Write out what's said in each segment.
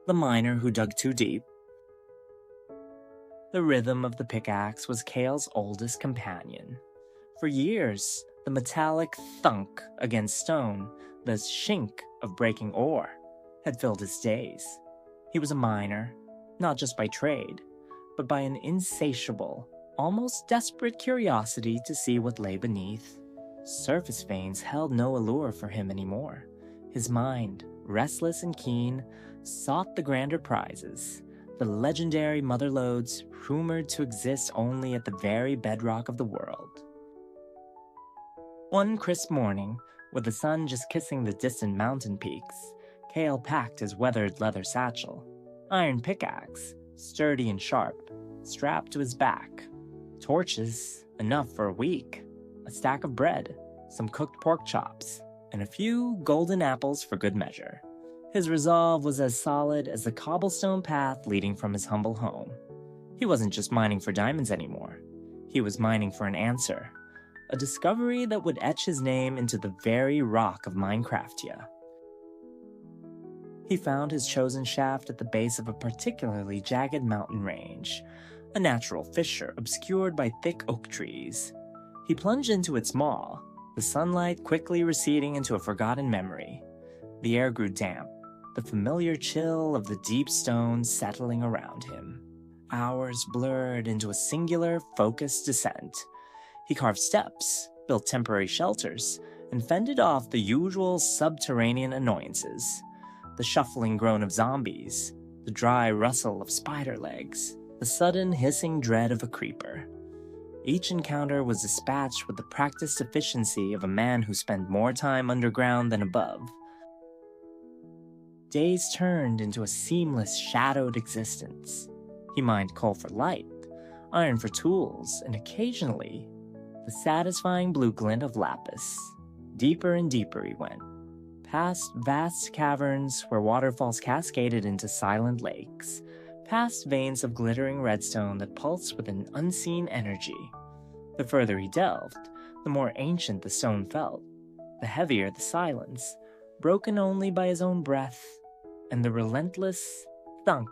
the miner who dug too deep. The rhythm of the pickaxe was Kale's oldest companion. For years, the metallic thunk against stone, the shink of breaking ore, had filled his days. He was a miner, not just by trade, but by an insatiable, almost desperate curiosity to see what lay beneath. Surface veins held no allure for him anymore. His mind, restless and keen, sought the grander prizes, the legendary mother lodes rumored to exist only at the very bedrock of the world. One crisp morning, with the sun just kissing the distant mountain peaks, Kale packed his weathered leather satchel, iron pickaxe, sturdy and sharp, strapped to his back, torches, enough for a week, a stack of bread, some cooked pork chops, and a few golden apples for good measure. His resolve was as solid as the cobblestone path leading from his humble home. He wasn't just mining for diamonds anymore. He was mining for an answer, a discovery that would etch his name into the very rock of Minecraftia. He found his chosen shaft at the base of a particularly jagged mountain range, a natural fissure obscured by thick oak trees. He plunged into its maw, the sunlight quickly receding into a forgotten memory. The air grew damp, the familiar chill of the deep stone settling around him. Hours blurred into a singular, focused descent. He carved steps, built temporary shelters, and fended off the usual subterranean annoyances. The shuffling groan of zombies, the dry rustle of spider legs, the sudden hissing dread of a creeper. Each encounter was dispatched with the practiced efficiency of a man who spent more time underground than above. Days turned into a seamless, shadowed existence. He mined coal for light, iron for tools, and occasionally, the satisfying blue glint of lapis. Deeper and deeper he went, past vast caverns where waterfalls cascaded into silent lakes, past veins of glittering redstone that pulsed with an unseen energy. The further he delved, the more ancient the stone felt, the heavier the silence, broken only by his own breath and the relentless thunk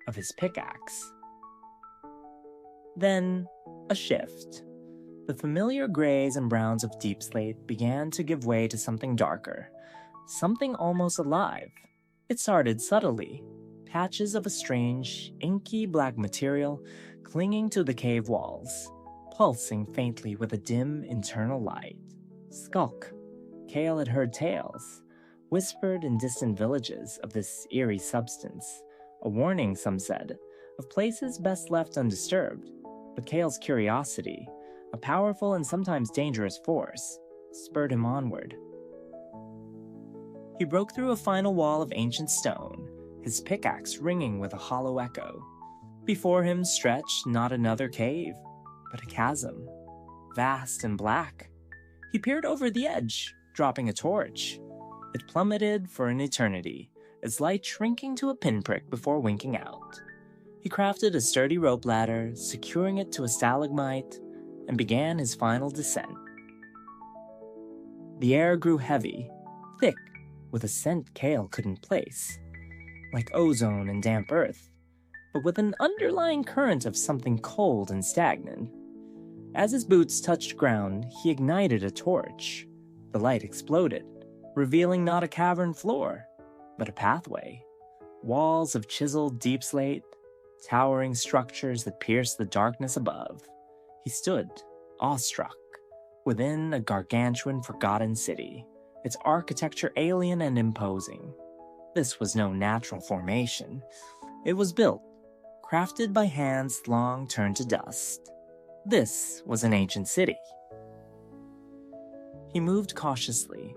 of his pickaxe. Then, a shift. The familiar grays and browns of deep slate began to give way to something darker, something almost alive. It started subtly, patches of a strange, inky black material clinging to the cave walls, pulsing faintly with a dim internal light. Skulk. Kale had heard tales, whispered in distant villages, of this eerie substance, a warning, some said, of places best left undisturbed. But Kale's curiosity, a powerful and sometimes dangerous force, spurred him onward. He broke through a final wall of ancient stone, his pickaxe ringing with a hollow echo. Before him stretched not another cave, but a chasm, vast and black. He peered over the edge, dropping a torch. It plummeted for an eternity, its light shrinking to a pinprick before winking out. He crafted a sturdy rope ladder, securing it to a stalagmite, and began his final descent. The air grew heavy, thick, with a scent Kale couldn't place, like ozone and damp earth, but with an underlying current of something cold and stagnant. As his boots touched ground, he ignited a torch. The light exploded, revealing not a cavern floor, but a pathway. Walls of chiseled deep slate, towering structures that pierced the darkness above. He stood, awestruck, within a gargantuan forgotten city, its architecture alien and imposing. This was no natural formation. It was built, crafted by hands long turned to dust. This was an ancient city. He moved cautiously,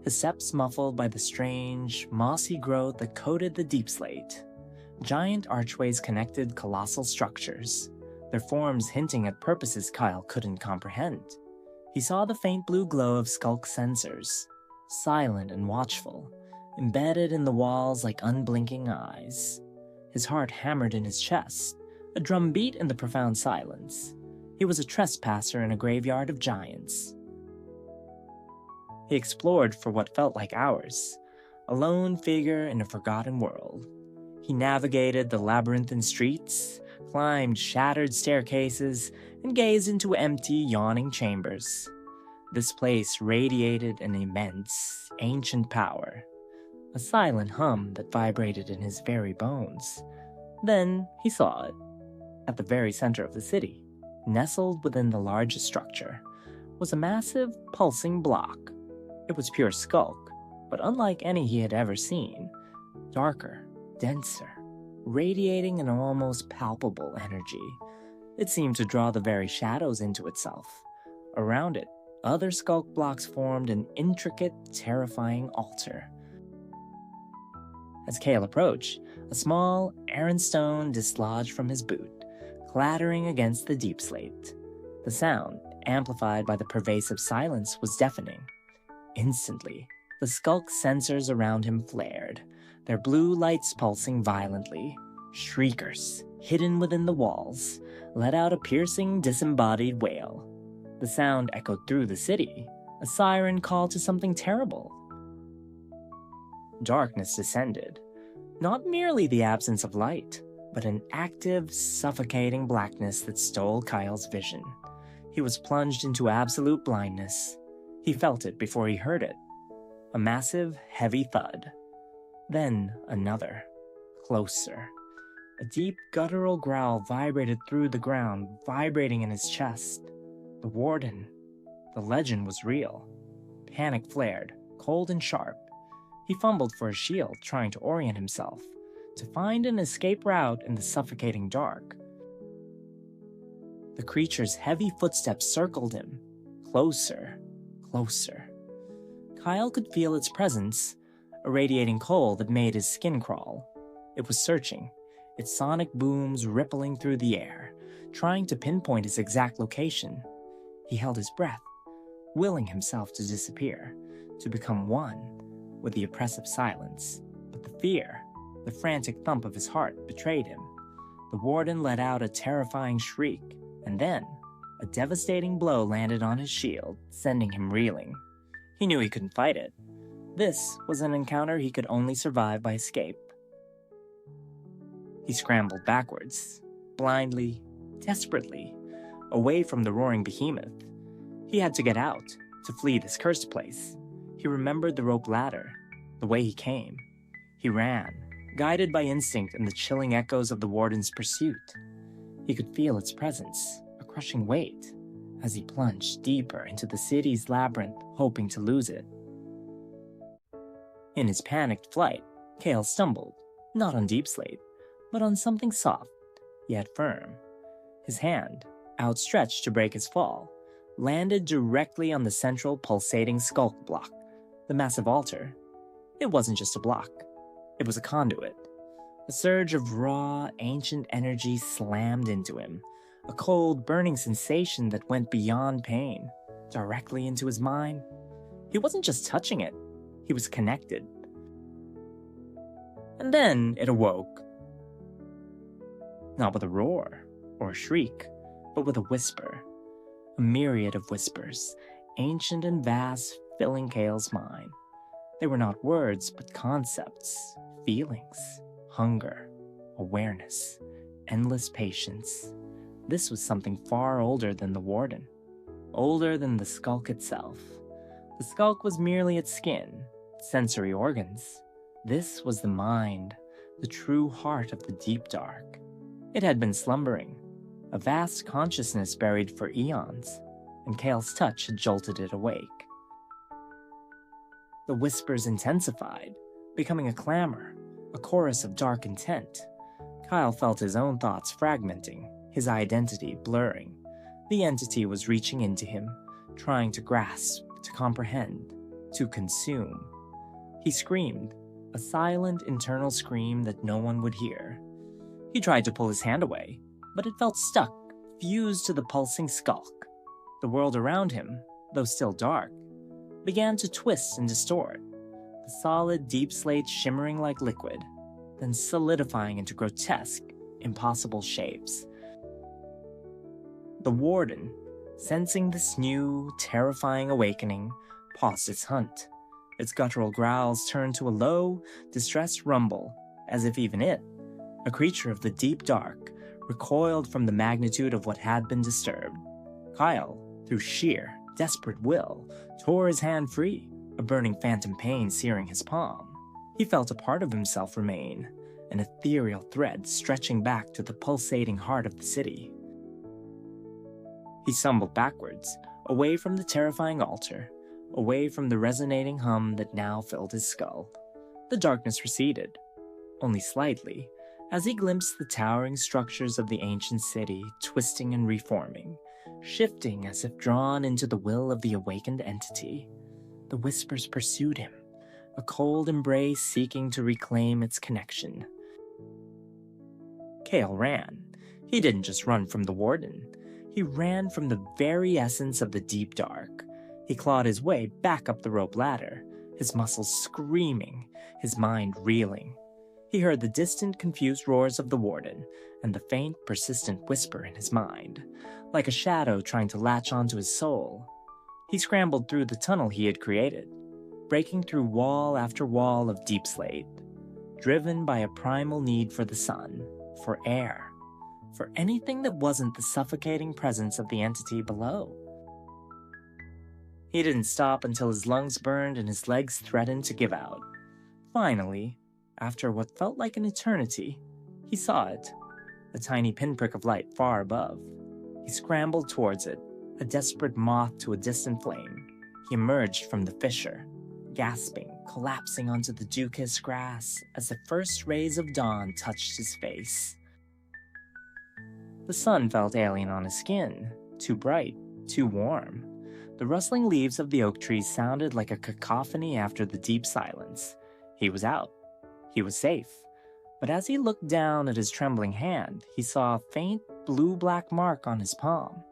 his steps muffled by the strange, mossy growth that coated the deep slate. Giant archways connected colossal structures, their forms hinting at purposes Kyle couldn't comprehend. He saw the faint blue glow of Skulk sensors, silent and watchful, embedded in the walls like unblinking eyes. His heart hammered in his chest, a drum beat in the profound silence. He was a trespasser in a graveyard of giants. He explored for what felt like hours, a lone figure in a forgotten world. He navigated the labyrinthine streets, climbed shattered staircases, and gazed into empty, yawning chambers. This place radiated an immense, ancient power, a silent hum that vibrated in his very bones. Then he saw it. At the very center of the city, nestled within the largest structure, was a massive, pulsing block. It was pure skulk, but unlike any he had ever seen, darker, denser, radiating an almost palpable energy. It seemed to draw the very shadows into itself. Around it, other skulk blocks formed an intricate, terrifying altar. As Cale approached, a small, iron stone dislodged from his boot, clattering against the deep slate. The sound, amplified by the pervasive silence, was deafening. Instantly, the skulk sensors around him flared, their blue lights pulsing violently. Shriekers, hidden within the walls, let out a piercing, disembodied wail. The sound echoed through the city, a siren call to something terrible. Darkness descended, not merely the absence of light, but an active, suffocating blackness that stole Kyle's vision. He was plunged into absolute blindness. He felt it before he heard it. A massive, heavy thud. Then another, closer. A deep, guttural growl vibrated through the ground, vibrating in his chest. The Warden. The legend was real. Panic flared, cold and sharp. He fumbled for a shield, trying to orient himself, to find an escape route in the suffocating dark. The creature's heavy footsteps circled him. Closer, closer. Kyle could feel its presence, a radiating cold that made his skin crawl. It was searching, its sonic booms rippling through the air, trying to pinpoint its exact location. He held his breath, willing himself to disappear, to become one with the oppressive silence. But the fear, the frantic thump of his heart, betrayed him. The Warden let out a terrifying shriek, and then a devastating blow landed on his shield, sending him reeling. He knew he couldn't fight it. This was an encounter he could only survive by escape. He scrambled backwards, blindly, desperately, away from the roaring behemoth. He had to get out, to flee this cursed place. He remembered the rope ladder, the way he came. He ran, guided by instinct and the chilling echoes of the Warden's pursuit. He could feel its presence, a crushing weight, as he plunged deeper into the city's labyrinth, hoping to lose it. In his panicked flight, Cale stumbled, not on deep slate, but on something soft, yet firm. His hand, outstretched to break his fall, landed directly on the central pulsating skulk block, the massive altar. It wasn't just a block. It was a conduit. A surge of raw, ancient energy slammed into him, a cold, burning sensation that went beyond pain, directly into his mind. He wasn't just touching it, he was connected. And then it awoke. Not with a roar or a shriek, but with a whisper. A myriad of whispers, ancient and vast, filling Cale's mind. They were not words, but concepts, feelings, hunger, awareness, endless patience. This was something far older than the Warden, older than the skulk itself. The skulk was merely its skin, sensory organs. This was the mind, the true heart of the deep dark. It had been slumbering, a vast consciousness buried for eons, and Cale's touch had jolted it awake. The whispers intensified, becoming a clamor, a chorus of dark intent. Kyle felt his own thoughts fragmenting, his identity blurring. The entity was reaching into him, trying to grasp, to comprehend, to consume. He screamed, a silent internal scream that no one would hear. He tried to pull his hand away, but it felt stuck, fused to the pulsing skulk. The world around him, though still dark, began to twist and distort, the solid deep slate shimmering like liquid, then solidifying into grotesque, impossible shapes. The Warden, sensing this new, terrifying awakening, paused its hunt. Its guttural growls turned to a low, distressed rumble, as if even it, a creature of the deep dark, recoiled from the magnitude of what had been disturbed. Kyle, through sheer, desperate will, tore his hand free, a burning phantom pain searing his palm. He felt a part of himself remain, an ethereal thread stretching back to the pulsating heart of the city. He stumbled backwards, away from the terrifying altar, away from the resonating hum that now filled his skull. The darkness receded, only slightly, as he glimpsed the towering structures of the ancient city twisting and reforming, shifting as if drawn into the will of the awakened entity. The whispers pursued him, a cold embrace seeking to reclaim its connection. Kale ran. He didn't just run from the Warden. He ran from the very essence of the deep dark. He clawed his way back up the rope ladder, his muscles screaming, his mind reeling. He heard the distant, confused roars of the Warden and the faint, persistent whisper in his mind, like a shadow trying to latch onto his soul. He scrambled through the tunnel he had created, breaking through wall after wall of deep slate, driven by a primal need for the sun, for air, for anything that wasn't the suffocating presence of the entity below. He didn't stop until his lungs burned and his legs threatened to give out. Finally, after what felt like an eternity, he saw it, a tiny pinprick of light far above. He scrambled towards it, a desperate moth to a distant flame. He emerged from the fissure, gasping, collapsing onto the dew-kissed grass as the first rays of dawn touched his face. The sun felt alien on his skin, too bright, too warm. The rustling leaves of the oak trees sounded like a cacophony after the deep silence. He was out. He was safe. But as he looked down at his trembling hand, he saw a faint blue-black mark on his palm,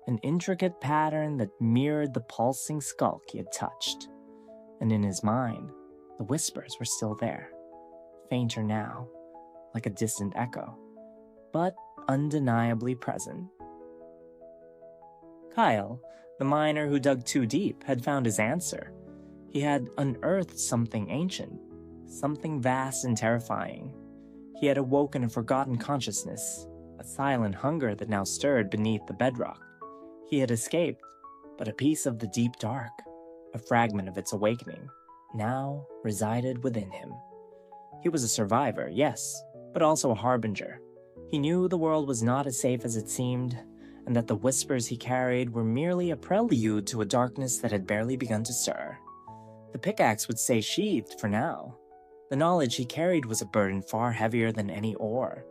an intricate pattern that mirrored the pulsing skulk he had touched. And in his mind, the whispers were still there, fainter now, like a distant echo, but undeniably present. Kyle, the miner who dug too deep, had found his answer. He had unearthed something ancient, something vast and terrifying. He had awoken a forgotten consciousness, a silent hunger that now stirred beneath the bedrock. He had escaped, but a piece of the deep dark, a fragment of its awakening, now resided within him. He was a survivor, yes, but also a harbinger. He knew the world was not as safe as it seemed, and that the whispers he carried were merely a prelude to a darkness that had barely begun to stir. The pickaxe would stay sheathed for now. The knowledge he carried was a burden far heavier than any ore,